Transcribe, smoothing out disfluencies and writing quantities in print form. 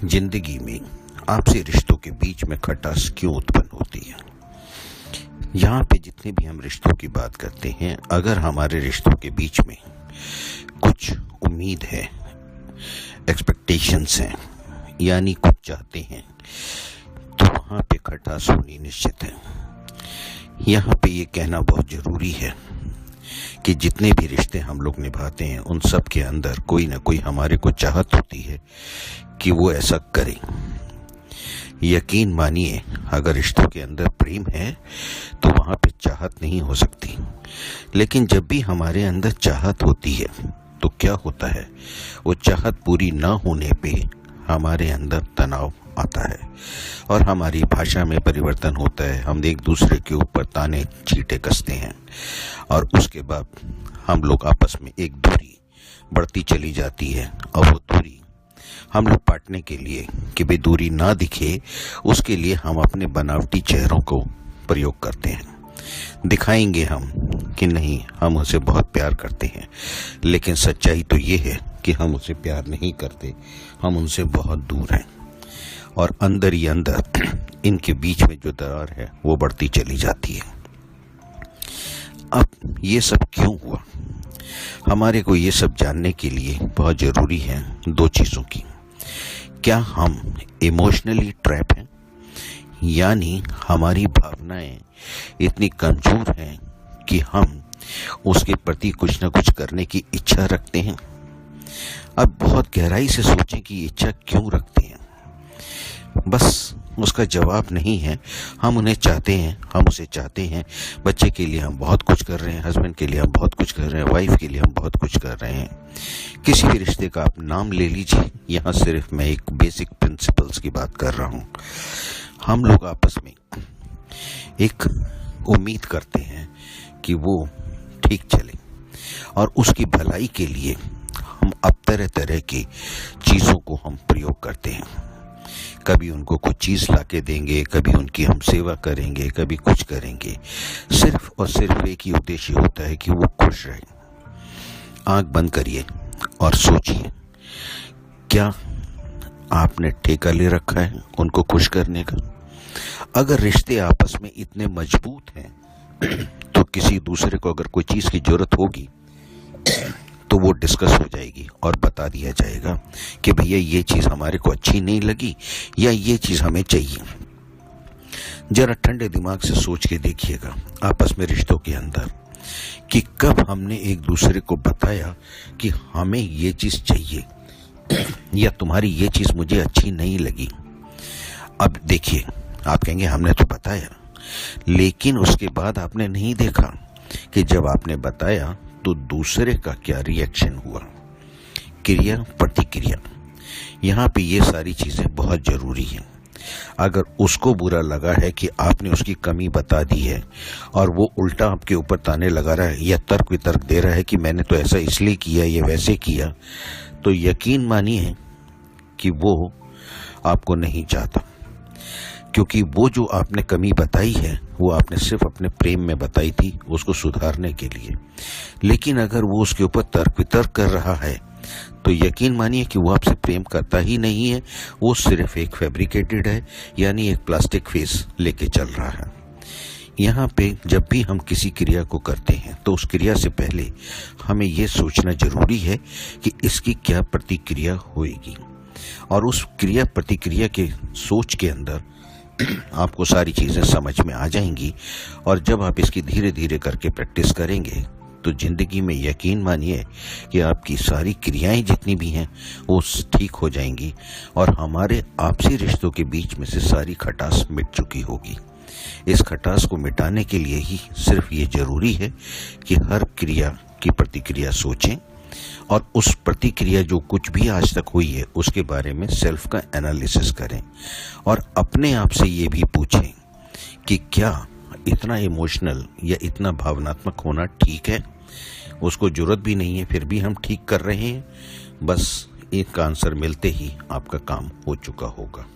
जिंदगी में आपसी रिश्तों के बीच में खटास क्यों उत्पन्न होती है। यहाँ पे जितने भी हम रिश्तों की बात करते हैं, अगर हमारे रिश्तों के बीच में कुछ उम्मीद है, एक्सपेक्टेशंस हैं, यानी कुछ चाहते हैं, तो वहाँ पे खटास होनी निश्चित है। यहाँ पे ये कहना बहुत ज़रूरी है कि जितने भी रिश्ते हम लोग निभाते हैं, उन सब के अंदर कोई ना कोई हमारे को चाहत होती है कि वो ऐसा करें। यकीन मानिए, अगर रिश्तों के अंदर प्रेम है तो वहाँ पे चाहत नहीं हो सकती। लेकिन जब भी हमारे अंदर चाहत होती है तो क्या होता है, वो चाहत पूरी ना होने पे हमारे अंदर तनाव आता है और हमारी भाषा में परिवर्तन होता है। हम एक दूसरे के ऊपर ताने चीटे कसते हैं और उसके बाद हम लोग आपस में एक दूरी बढ़ती चली जाती है। और वो दूरी हम लोग पाटने के लिए कि भाई दूरी ना दिखे, उसके लिए हम अपने बनावटी चेहरों को प्रयोग करते हैं। दिखाएंगे हम कि नहीं, हम उसे बहुत प्यार करते हैं, लेकिन सच्चाई तो ये है कि हम उसे प्यार नहीं करते, हम उनसे बहुत दूर हैं और अंदर ही अंदर इनके बीच में जो दरार है वो बढ़ती चली जाती है। अब ये सब क्यों हुआ, हमारे को ये सब जानने के लिए बहुत ज़रूरी है दो चीज़ों की। क्या हम इमोशनली ट्रैप हैं, यानी हमारी भावनाएं इतनी कमज़ोर हैं कि हम उसके प्रति कुछ न कुछ करने की इच्छा रखते हैं। अब बहुत गहराई से सोचें कि इच्छा क्यों रखते हैं। बस उसका जवाब नहीं है, हम उन्हें चाहते हैं, हम उसे चाहते हैं। बच्चे के लिए हम बहुत कुछ कर रहे हैं, हस्बैंड के लिए हम बहुत कुछ कर रहे हैं, वाइफ के लिए हम बहुत कुछ कर रहे हैं। किसी भी रिश्ते का आप नाम ले लीजिए, यहाँ सिर्फ मैं एक बेसिक प्रिंसिपल्स की बात कर रहा हूँ। हम लोग आपस में एक उम्मीद करते हैं कि वो ठीक चले और उसकी भलाई के लिए हम अब तरह तरह की चीज़ों को हम प्रयोग करते हैं। कभी उनको कुछ चीज़ ला के देंगे, कभी उनकी हम सेवा करेंगे, कभी कुछ करेंगे। सिर्फ और सिर्फ एक ही उद्देश्य होता है कि वो खुश रहे। आंख बंद करिए और सोचिए, क्या आपने ठेका ले रखा है उनको खुश करने का? अगर रिश्ते आपस में इतने मजबूत हैं तो किसी दूसरे को अगर कोई चीज़ की जरूरत होगी तो वो डिस्कस हो जाएगी और बता दिया जाएगा कि भैया ये चीज़ हमारे को अच्छी नहीं लगी या ये चीज़ हमें चाहिए। जरा ठंडे दिमाग से सोच के देखिएगा आपस में रिश्तों के अंदर कि कब हमने एक दूसरे को बताया कि हमें ये चीज़ चाहिए या तुम्हारी ये चीज़ मुझे अच्छी नहीं लगी। अब देखिए, आप कहेंगे हमने तो बताया, लेकिन उसके बाद आपने नहीं देखा कि जब आपने बताया तो दूसरे का क्या रिएक्शन हुआ। क्रिया प्रतिक्रिया, यहाँ पे ये सारी चीज़ें बहुत ज़रूरी हैं। अगर उसको बुरा लगा है कि आपने उसकी कमी बता दी है और वो उल्टा आपके ऊपर ताने लगा रहा है या तर्क वितर्क दे रहा है कि मैंने तो ऐसा इसलिए किया, ये वैसे किया, तो यकीन मानिए कि वो आपको नहीं चाहता, क्योंकि वो जो आपने कमी बताई है वो आपने सिर्फ अपने प्रेम में बताई थी, उसको सुधारने के लिए। लेकिन अगर वो उसके ऊपर तर्क वितर्क कर रहा है तो यकीन मानिए कि वो आपसे प्रेम करता ही नहीं है, वो सिर्फ एक फैब्रिकेटेड है, यानी एक प्लास्टिक फेस लेके चल रहा है। यहाँ पे जब भी हम किसी क्रिया को करते हैं तो उस क्रिया से पहले हमें ये सोचना जरूरी है कि इसकी क्या प्रतिक्रिया होएगी, और उस क्रिया प्रतिक्रिया के सोच के अंदर आपको सारी चीज़ें समझ में आ जाएंगी। और जब आप इसकी धीरे धीरे करके प्रैक्टिस करेंगे तो ज़िंदगी में यकीन मानिए कि आपकी सारी क्रियाएं जितनी भी हैं वो ठीक हो जाएंगी और हमारे आपसी रिश्तों के बीच में से सारी खटास मिट चुकी होगी। इस खटास को मिटाने के लिए ही सिर्फ ये ज़रूरी है कि हर क्रिया की प्रतिक्रिया सोचें और उस प्रतिक्रिया जो कुछ भी आज तक हुई है उसके बारे में सेल्फ का एनालिसिस करें और अपने आप से ये भी पूछें कि क्या इतना इमोशनल या इतना भावनात्मक होना ठीक है। उसको जरूरत भी नहीं है, फिर भी हम ठीक कर रहे हैं। बस एक आंसर मिलते ही आपका काम हो चुका होगा।